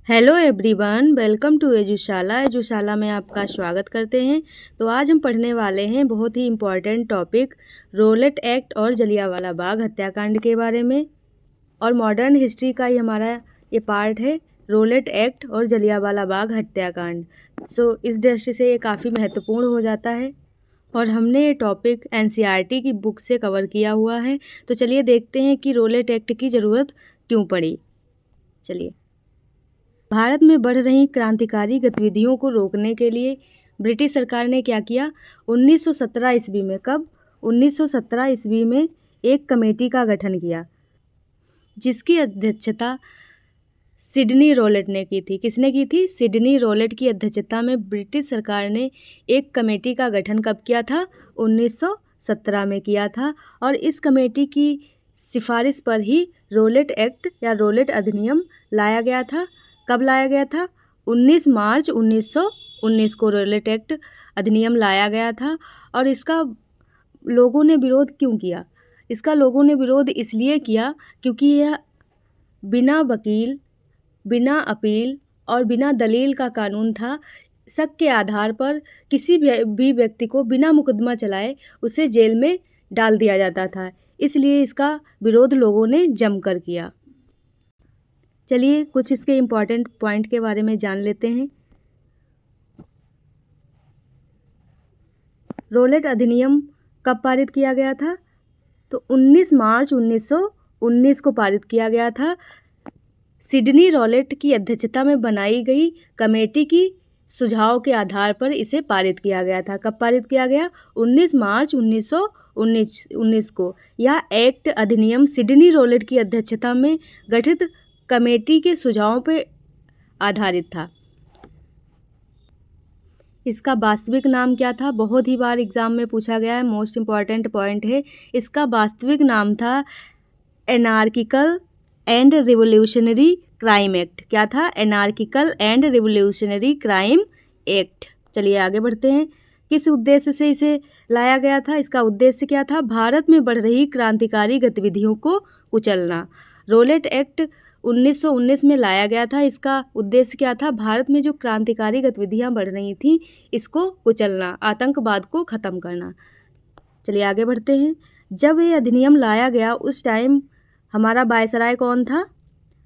Hello everyone, welcome to एजुशाला में आपका स्वागत करते हैं। तो आज हम पढ़ने वाले हैं बहुत ही इम्पॉर्टेंट टॉपिक रोलेट एक्ट और जलियांवाला बाग हत्याकांड के बारे में। और मॉडर्न हिस्ट्री का ही हमारा ये पार्ट है, रोलेट एक्ट और जलियांवाला बाग हत्याकांड। सो इस दृष्टि से ये काफ़ी महत्वपूर्ण हो जाता है और हमने ये टॉपिक एनसीईआरटी की बुक से कवर किया हुआ है। तो चलिए देखते हैं कि रोलेट एक्ट की ज़रूरत क्यों पड़ी। चलिए, भारत में बढ़ रही क्रांतिकारी गतिविधियों को रोकने के लिए ब्रिटिश सरकार ने क्या किया 1917 ईस्वी में। कब? 1917 ईस्वी में एक कमेटी का गठन किया जिसकी अध्यक्षता सिडनी रोलेट ने की थी। किसने की थी? सिडनी रोलेट की अध्यक्षता में ब्रिटिश सरकार ने एक कमेटी का गठन कब किया था? 1917 में किया था। और इस कमेटी की सिफारिश पर ही रोलेट एक्ट या रोलेट अधिनियम लाया गया था। कब लाया गया था? 19 मार्च 1919 को रोलेट एक्ट अधिनियम लाया गया था। और इसका लोगों ने विरोध क्यों किया? इसका लोगों ने विरोध इसलिए किया क्योंकि यह बिना वकील, बिना अपील और बिना दलील का कानून था। शक के आधार पर किसी भी व्यक्ति को बिना मुकदमा चलाए उसे जेल में डाल दिया जाता था। इसलिए इसका विरोध लोगों ने जमकर किया। चलिए कुछ इसके इम्पॉर्टेंट पॉइंट के बारे में जान लेते हैं। रोलेट अधिनियम कब पारित किया गया था? तो 19 मार्च 1919 को पारित किया गया था। सिडनी रोलेट की अध्यक्षता में बनाई गई कमेटी की सुझाव के आधार पर इसे पारित किया गया था। कब पारित किया गया? 19 मार्च 1919 को। यह एक्ट अधिनियम सिडनी रोलेट की अध्यक्षता में गठित कमेटी के सुझावों पर आधारित था। इसका वास्तविक नाम क्या था? बहुत ही बार एग्जाम में पूछा गया है, मोस्ट इम्पॉर्टेंट पॉइंट है। इसका वास्तविक नाम था anarchical and revolutionary crime act. क्या था? Anarchical and revolutionary crime act. चलिए आगे बढ़ते हैं। किस उद्देश्य से इसे लाया गया था? इसका उद्देश्य क्या था? भारत में बढ़ रही क्रांतिकारी गतिविधियों को कुचलना। रोलेट एक्ट 1919 में लाया गया था। इसका उद्देश्य क्या था? भारत में जो क्रांतिकारी गतिविधियां बढ़ रही थी इसको कुचलना, आतंकवाद को ख़त्म करना। चलिए आगे बढ़ते हैं। जब ये अधिनियम लाया गया उस टाइम हमारा वायसराय कौन था?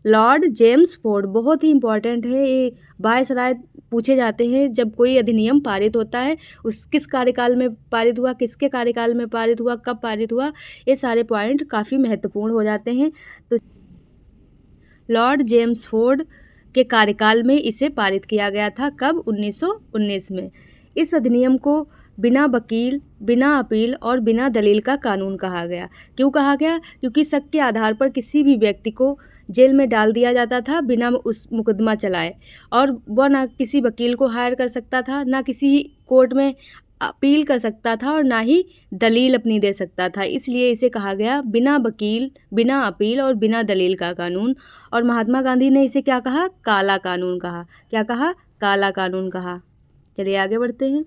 Lord James Ford. बहुत ही इम्पॉर्टेंट है ये वायसराय, पूछे जाते हैं जब कोई अधिनियम पारित होता है उस किस कार्यकाल में पारित हुआ, किसके कार्यकाल में पारित हुआ, कब पारित हुआ, ये सारे पॉइंट काफ़ी महत्वपूर्ण हो जाते हैं। तो लॉर्ड जेम्स फोर्ड के कार्यकाल में इसे पारित किया गया था। कब? 1919 में। इस अधिनियम को बिना वकील, बिना अपील और बिना दलील का कानून कहा गया। क्यों कहा गया? क्योंकि शक के आधार पर किसी भी व्यक्ति को जेल में डाल दिया जाता था बिना उस मुकदमा चलाए। और वह ना किसी वकील को हायर कर सकता था, ना किसी कोर्ट में अपील कर सकता था और ना ही दलील अपनी दे सकता था। इसलिए इसे कहा गया बिना वकील, बिना अपील और बिना दलील का कानून। और महात्मा गांधी ने इसे क्या कहा? काला कानून कहा। क्या कहा? काला कानून कहा। चलिए आगे बढ़ते हैं।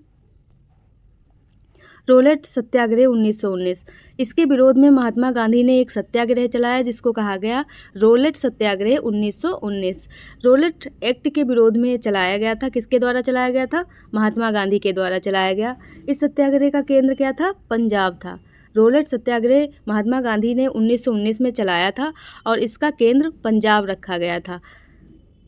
रोलेट सत्याग्रह 1919। इसके विरोध में महात्मा गांधी ने एक सत्याग्रह चलाया जिसको कहा गया रोलेट सत्याग्रह 1919। रोलेट एक्ट के विरोध में चलाया गया था। किसके द्वारा चलाया गया था? महात्मा गांधी के द्वारा चलाया गया। इस सत्याग्रह का केंद्र क्या था? पंजाब था। रोलेट सत्याग्रह महात्मा गांधी ने 1919 में चलाया था और इसका केंद्र पंजाब रखा गया था।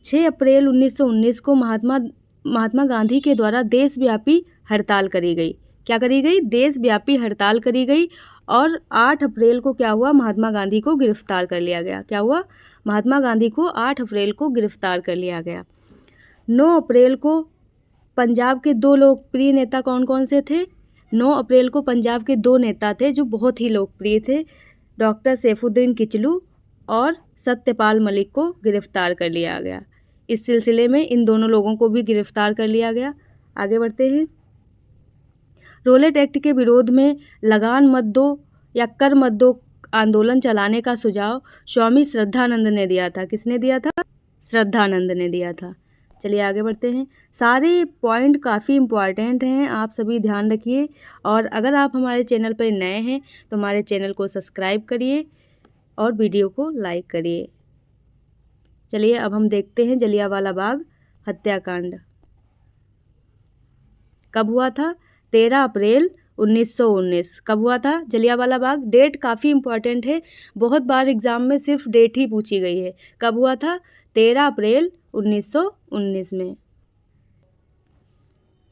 6 अप्रैल 1919 को महात्मा गांधी के द्वारा देशव्यापी हड़ताल करी गई। क्या करी गई? देशव्यापी हड़ताल करी गई। और 8 अप्रैल को क्या हुआ? महात्मा गांधी को गिरफ्तार कर लिया गया। क्या हुआ? महात्मा गांधी को 8 अप्रैल को गिरफ्तार कर लिया गया। 9 अप्रैल को पंजाब के दो लोकप्रिय नेता कौन कौन से थे? 9 अप्रैल को पंजाब के दो नेता थे जो बहुत ही लोकप्रिय थे, डॉक्टर सैफुद्दीन किचलू और सत्यपाल मलिक को गिरफ्तार कर लिया गया। इस सिलसिले में इन दोनों लोगों को भी गिरफ्तार कर लिया गया। आगे बढ़ते हैं। रोलेट एक्ट के विरोध में लगान मत दो या कर मत दो आंदोलन चलाने का सुझाव स्वामी श्रद्धानंद ने दिया था। किसने दिया था? श्रद्धानंद ने दिया था। चलिए आगे बढ़ते हैं। सारे पॉइंट काफ़ी इम्पॉर्टेंट हैं, आप सभी ध्यान रखिए। और अगर आप हमारे चैनल पर नए हैं तो हमारे चैनल को सब्सक्राइब करिए और वीडियो को लाइक करिए। चलिए अब हम देखते हैं जलियांवाला बाग हत्याकांड कब हुआ था। 13 अप्रैल 1919। कब हुआ था जलियांवाला बाग। डेट काफ़ी इम्पॉर्टेंट है, बहुत बार एग्जाम में सिर्फ डेट ही पूछी गई है। कब हुआ था 13 अप्रैल 1919 में।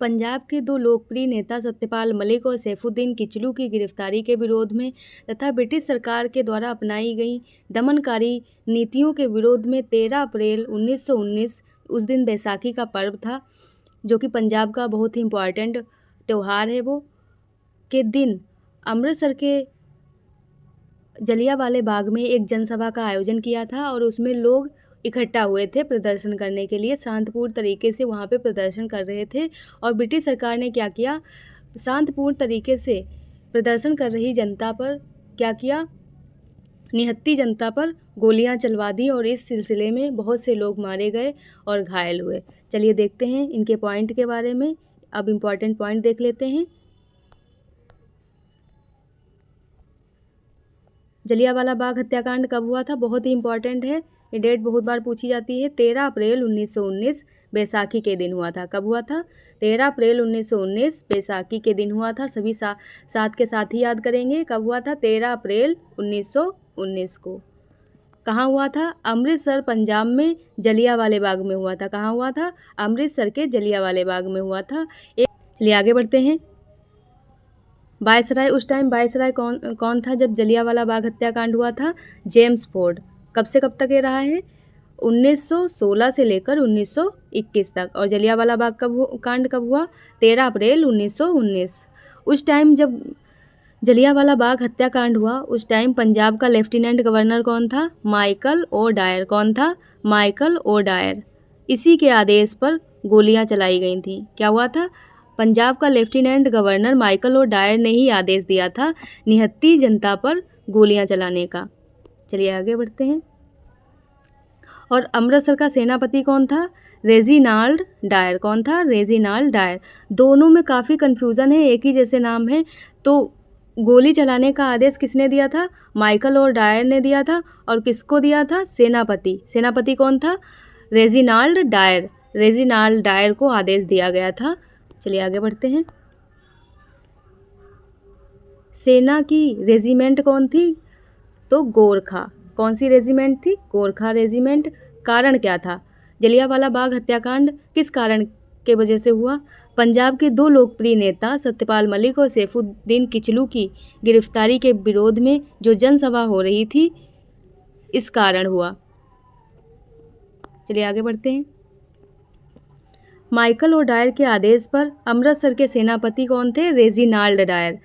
पंजाब के दो लोकप्रिय नेता सत्यपाल मलिक और सैफुद्दीन किचलू की गिरफ्तारी के विरोध में तथा ब्रिटिश सरकार के द्वारा अपनाई गई दमनकारी नीतियों के विरोध में 13 अप्रैल 1919 उस दिन बैसाखी का पर्व था, जो कि पंजाब का बहुत ही इम्पॉर्टेंट त्यौहार है। वो के दिन अमृतसर के जलियांवाले बाग में एक जनसभा का आयोजन किया था और उसमें लोग इकट्ठा हुए थे प्रदर्शन करने के लिए। शांतिपूर्ण तरीके से वहाँ पे प्रदर्शन कर रहे थे और ब्रिटिश सरकार ने क्या किया, शांतिपूर्ण तरीके से प्रदर्शन कर रही जनता पर क्या किया, निहत्थी जनता पर गोलियां चलवा दी और इस सिलसिले में बहुत से लोग मारे गए और घायल हुए। चलिए देखते हैं इनके पॉइंट के बारे में। अब इम्पॉर्टेंट पॉइंट देख लेते हैं। जलियांवाला बाग हत्याकांड कब हुआ था, बहुत ही इम्पॉर्टेंट है, ये डेट बहुत बार पूछी जाती है। 13 अप्रैल 1919 बैसाखी के दिन हुआ था। कब हुआ था 13 अप्रैल 1919 बैसाखी के दिन हुआ था। सभी साथ के साथ ही याद करेंगे। कब हुआ था 13 अप्रैल 1919 को। कहाँ हुआ था, अमृतसर पंजाब में जलियांवाले बाग में हुआ था। कहाँ हुआ था, अमृतसर के जलियांवाले बाग में हुआ था। चलिए आगे बढ़ते हैं। वायसराय, उस टाइम वायसराय कौन था जब जलियांवाला बाग हत्याकांड हुआ था, जेम्स फोर्ड। कब से कब तक ये रहा है, 1916 से लेकर 1921 तक। और जलियांवाला बाग कांड कब हुआ, 13 अप्रैल 1919। उस टाइम जब जलियांवाला बाग हत्याकांड हुआ उस टाइम पंजाब का लेफ्टिनेंट गवर्नर कौन था, माइकल ओ डायर। कौन था, माइकल ओ डायर। इसी के आदेश पर गोलियां चलाई गई थी। क्या हुआ था, पंजाब का lieutenant governor Michael O'Dwyer ने ही आदेश दिया था निहत्थी जनता पर गोलियां चलाने का। चलिए आगे बढ़ते हैं। और अमृतसर का सेनापति कौन था, रेजिनाल्ड डायर। कौन था, रेजिनाल्ड डायर। दोनों में काफ़ी कन्फ्यूज़न है, एक ही जैसे नाम है। तो गोली चलाने का आदेश किसने दिया था, माइकल और डायर ने दिया था। और किसको दिया था, सेनापति। सेनापति कौन था, रेजिनाल्ड डायर। रेजिनाल्ड डायर को आदेश दिया गया था। चलिए आगे बढ़ते हैं। सेना की रेजिमेंट कौन थी, तो गोरखा। कौन सी रेजिमेंट थी, गोरखा रेजिमेंट। कारण क्या था, जलियांवाला बाग हत्याकांड किस कारण के वजह से हुआ, पंजाब के दो लोकप्रिय नेता सत्यपाल मलिक और सैफुद्दीन किचलू की गिरफ्तारी के विरोध में जो जनसभा हो रही थी, इस कारण हुआ। चलिए आगे बढ़ते हैं। माइकल ओ डायर के आदेश पर अमृतसर के सेनापति कौन थे, Reginald Dyer.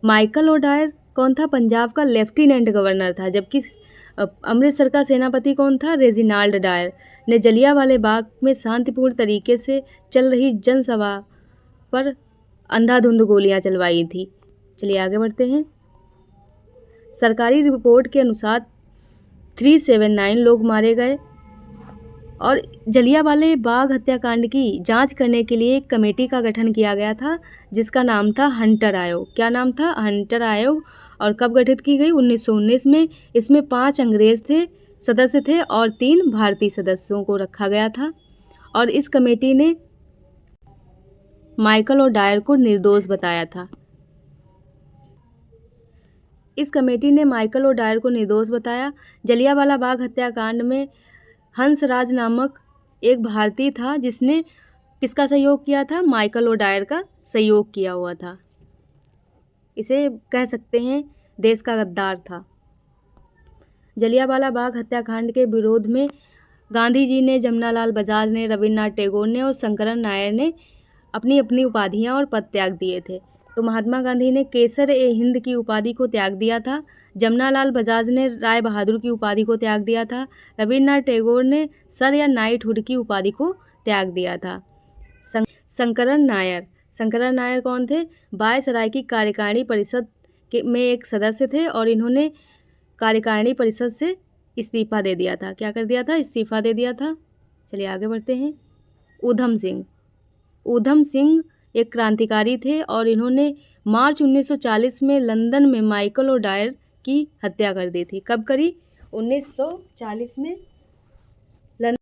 Michael O'Dwyer कौन था, पंजाब का लेफ्टिनेंट गवर्नर था, जबकि अमृतसर का सेनापति कौन था, रेजिनाल्ड डायर ने जलियांवाले बाग में शांतिपूर्ण तरीके से चल रही जनसभा पर अंधाधुंध गोलियां चलवाई थी। चलिए आगे बढ़ते हैं। सरकारी रिपोर्ट के अनुसार 379 लोग मारे गए। और जलियांवाले बाग हत्याकांड की जांच करने के लिए एक कमेटी का गठन किया गया था जिसका नाम था हंटर आयोग। क्या नाम था, हंटर आयोग। और कब गठित की गई, 1919 में। इसमें 5 अंग्रेज सदस्य थे और 3 भारतीय सदस्यों को रखा गया था। और इस कमेटी ने माइकल और डायर को निर्दोष बताया था। इस कमेटी ने माइकल और डायर को निर्दोष बताया। जलियांवाला बाग हत्याकांड में हंसराज नामक एक भारतीय था जिसने किसका सहयोग किया था, माइकल और डायर का सहयोग किया हुआ था। इसे कह सकते हैं देश का गद्दार था। जलियांवाला बाग हत्याकांड के विरोध में गांधी जी ने, जमनालाल बजाज ने, रविन्द्रनाथ टैगोर ने और शंकरन नायर ने अपनी अपनी उपाधियां और पद त्याग दिए थे। तो महात्मा गांधी ने केसर-ए-हिंद की उपाधि को त्याग दिया था। जमनालाल बजाज ने राय बहादुर की उपाधि को त्याग दिया था। रविन्द्रनाथ टैगोर ने सर या नाइटहुड की उपाधि को त्याग दिया था। शंकरन नायर कौन थे, वायसराय की कार्यकारिणी परिषद में एक सदस्य थे और इन्होंने कार्यकारिणी परिषद से इस्तीफा दे दिया था। क्या कर दिया था, इस्तीफा दे दिया था। चलिए आगे बढ़ते हैं। ऊधम सिंह एक क्रांतिकारी थे और इन्होंने मार्च 1940 में लंदन में माइकल और डायर की हत्या कर दी थी। कब करी, 1940 में